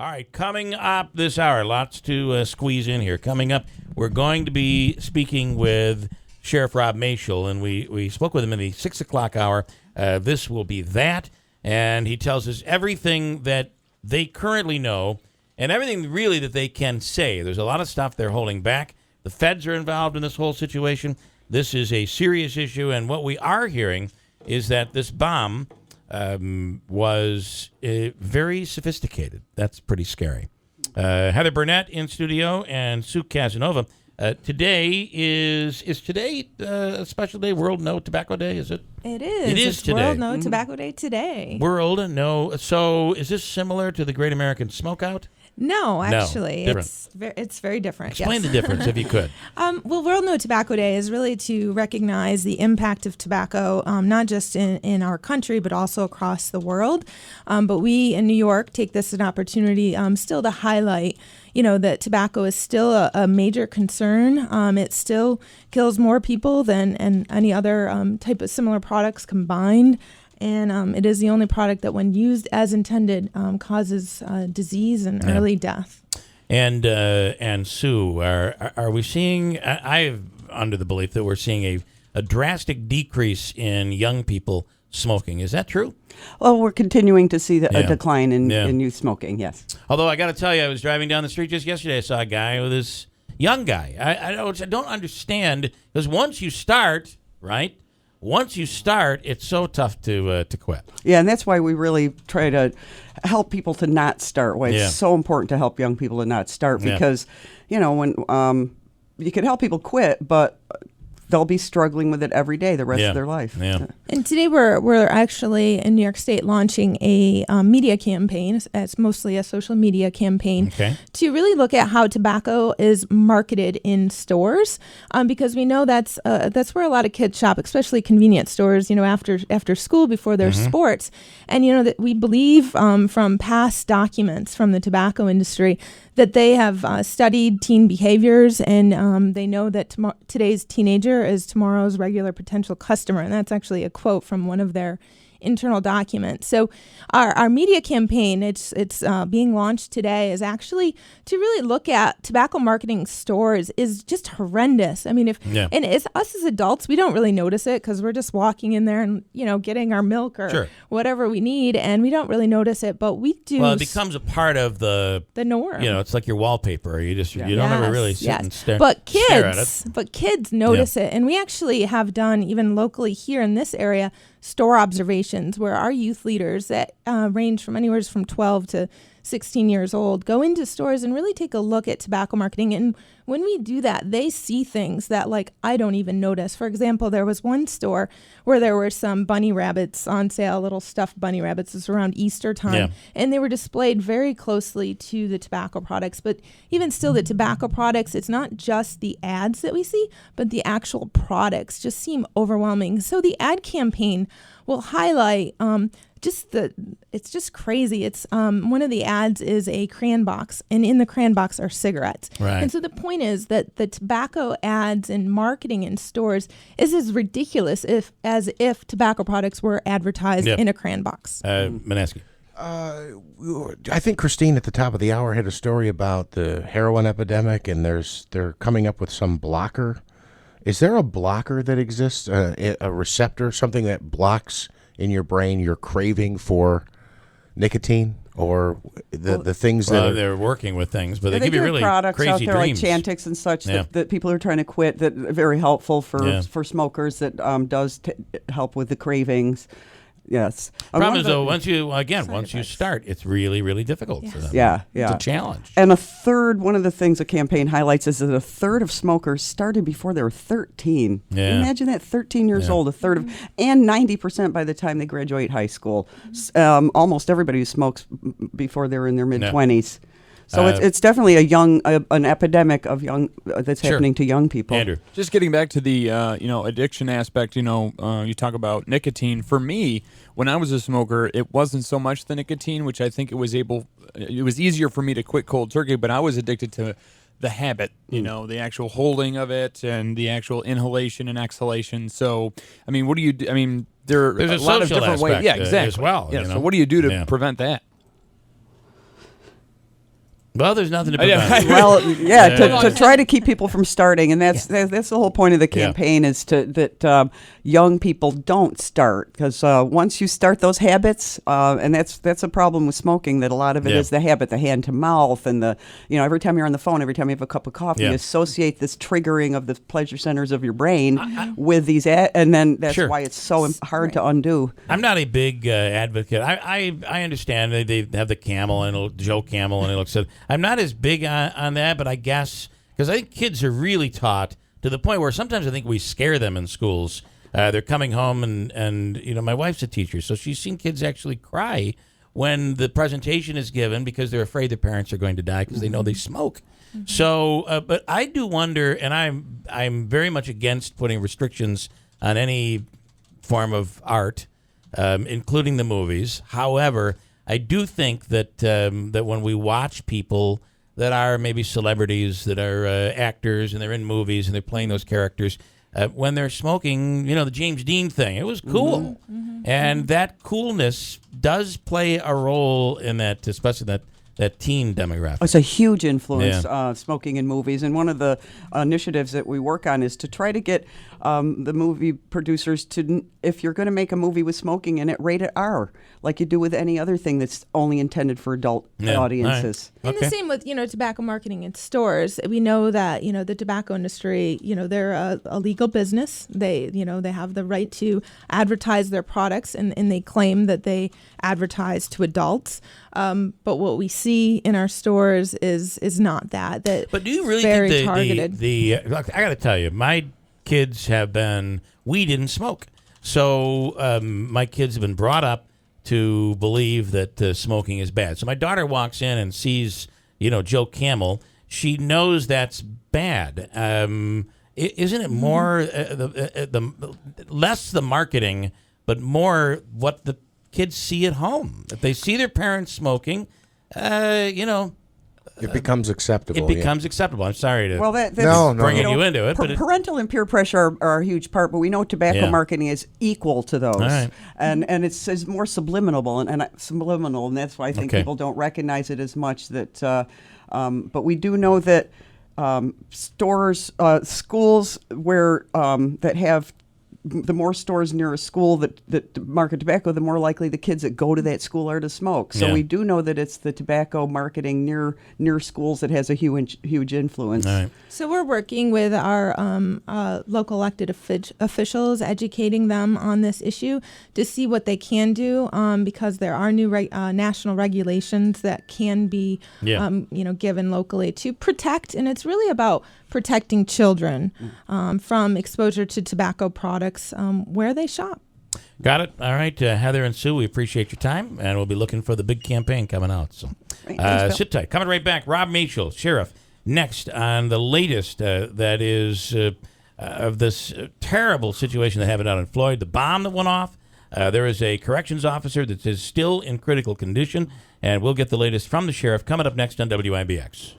All right, coming up this hour, lots to squeeze in here. Coming up, we're going to be speaking with Sheriff Rob Mashel, and we spoke with him in the 6 o'clock hour. This will be that, and he tells us everything that they currently know and everything really that they can say. There's a lot of stuff they're holding back. The feds are involved in this whole situation. This is a serious issue, and what we are hearing is that this bomb was very sophisticated. That's pretty scary. Heather Burnett in studio and Sue Casanova. Today is today a special day, World No Tobacco Day, is it? It is. It is it's today. World No Tobacco Day today. World No. So is this similar to the Great American Smokeout? No, actually, different. It's very different. Explain yes. the difference, if you could. Well, World No Tobacco Day is really to recognize the impact of tobacco, not just in our country, but also across the world. But we in New York take this as an opportunity still to highlight, that tobacco is still a major concern. It still kills more people than any other type of similar products combined. And it is the only product that, when used as intended, causes disease and early death. And Sue, are we seeing? I'm under the belief that we're seeing a drastic decrease in young people smoking. Is that true? Well, we're continuing to see a decline in youth smoking. Yes. Although I got to tell you, I was driving down the street just yesterday. I saw a guy with this young guy. I don't understand, because once you start, right? Once you start, it's so tough to quit. Yeah, and that's why we really try to help people to not start. Why it's so important to help young people to not start, because, when you can help people quit, but they'll be struggling with it every day the rest of their life. Yeah. And today we're actually in New York State launching a media campaign. It's mostly a social media campaign to really look at how tobacco is marketed in stores, because we know that's where a lot of kids shop, especially convenience stores. After school, before their sports, and that we believe from past documents from the tobacco industry that they have studied teen behaviors, and they know that today's teenager is tomorrow's regular potential customer. And that's actually a quote from one of their internal documents. So our media campaign, it's being launched today, is actually to really look at tobacco marketing stores is just horrendous. I mean, and it's us as adults, we don't really notice it because we're just walking in there and getting our milk or whatever we need, and we don't really notice it, but we do. Well, it becomes a part of the norm. It's like your wallpaper. You don't ever really sit and stare at it. But kids notice it, and we actually have done, even locally here in this area, store observations where our youth leaders that range from anywhere from 12 to 16 years old go into stores and really take a look at tobacco marketing. And when we do that, they see things that I don't even notice. For example, there was one store where there were some bunny rabbits on sale, little stuffed bunny rabbits. It's around Easter time. And they were displayed very closely to the tobacco products. But even still, the tobacco products, it's not just the ads that we see, but the actual products just seem overwhelming. So the ad campaign will highlight it's just crazy. It's one of the ads is a crayon box, and in the crayon box are cigarettes. Right. And so the point is that the tobacco ads and marketing in stores is as ridiculous as if tobacco products were advertised in a crayon box. Maneski. I think Christine at the top of the hour had a story about the heroin epidemic, and they're coming up with some blocker. Is there a blocker that exists, a receptor, something that blocks in your brain your craving for nicotine, or the things that they're working with things, but they give you really products crazy out there dreams. like Chantix and such that people are trying to quit, that are very helpful for smokers, that does help with the cravings. Yes. Problem is, though, once you start, it's really, really difficult for them. Yeah. It's a challenge. And one of the things the campaign highlights is that a third of smokers started before they were 13. Yeah. Imagine that, 13 years old, a third of, and 90% by the time they graduate high school. Almost everybody who smokes before they're in their mid-20s. So it's definitely an epidemic of that's happening to young people. Andrew, just getting back to the addiction aspect. You talk about nicotine. For me, when I was a smoker, it wasn't so much the nicotine, which I think it was easier for me to quit cold turkey. But I was addicted to the habit, the actual holding of it and the actual inhalation and exhalation. So, I mean, what do you do? I mean, there's a lot of different ways. Yeah, exactly. As well. Yeah. So, what do you do to prevent that? Well, there's nothing to prevent. Well, yeah, to try to keep people from starting, and that's the whole point of the campaign is that young people don't start, because once you start those habits, and that's a problem with smoking, that a lot of it is the habit, the hand to mouth, and every time you're on the phone, every time you have a cup of coffee, you associate this triggering of the pleasure centers of your brain with these, and then that's why it's so hard to undo. I'm not a big advocate. I understand they have the Camel and Joe Camel, and it looks. I'm not as big on that, but I guess because I think kids are really taught to the point where sometimes I think we scare them in schools. They're coming home and my wife's a teacher, so she's seen kids actually cry when the presentation is given because they're afraid their parents are going to die because they know they smoke. Mm-hmm. So, but I do wonder, and I'm very much against putting restrictions on any form of art, including the movies. However, I do think that that when we watch people that are maybe celebrities, that are actors, and they're in movies and they're playing those characters, when they're smoking, the James Dean thing, it was cool. Mm-hmm. And that coolness does play a role in that, especially that teen demographic. It's a huge influence, smoking in movies. And one of the initiatives that we work on is to try to get the movie producers to, if you're going to make a movie with smoking in it, rate it R, like you do with any other thing that's only intended for adult audiences. Right. And the same with, tobacco marketing in stores. We know that, the tobacco industry, they're a legal business. They, they have the right to advertise their products, and they claim that they advertise to adults. But what we see in our stores is not that. But do you really very think targeted. Look, I got to tell you, my kids we didn't smoke. So my kids have been brought up to believe that smoking is bad. So my daughter walks in and sees, Joe Camel. She knows that's bad. Isn't it more less the marketing, but more what the kids see at home? If they see their parents smoking, it becomes acceptable. It becomes acceptable. I'm sorry to that's bringing you into it. But parental and peer pressure are a huge part, but we know tobacco marketing is equal to those. Right. And it's more subliminal, and that's why I think people don't recognize it as much. But we do know that stores, schools where that have the more stores near a school that market tobacco, the more likely the kids that go to that school are to smoke. So we do know that it's the tobacco marketing near schools that has a huge influence. Right. So we're working with our local elected officials, educating them on this issue to see what they can do, because there are new national regulations that can be given locally to protect, and it's really about protecting children from exposure to tobacco products where they shop. Got it. All right, Heather and Sue, we appreciate your time, and we'll be looking for the big campaign coming out. So sit tight. Coming right back, Rob Mashel, Sheriff, next on the latest that is of this terrible situation that happened out in Floyd, the bomb that went off. There is a corrections officer that is still in critical condition, and we'll get the latest from the sheriff coming up next on WIBX.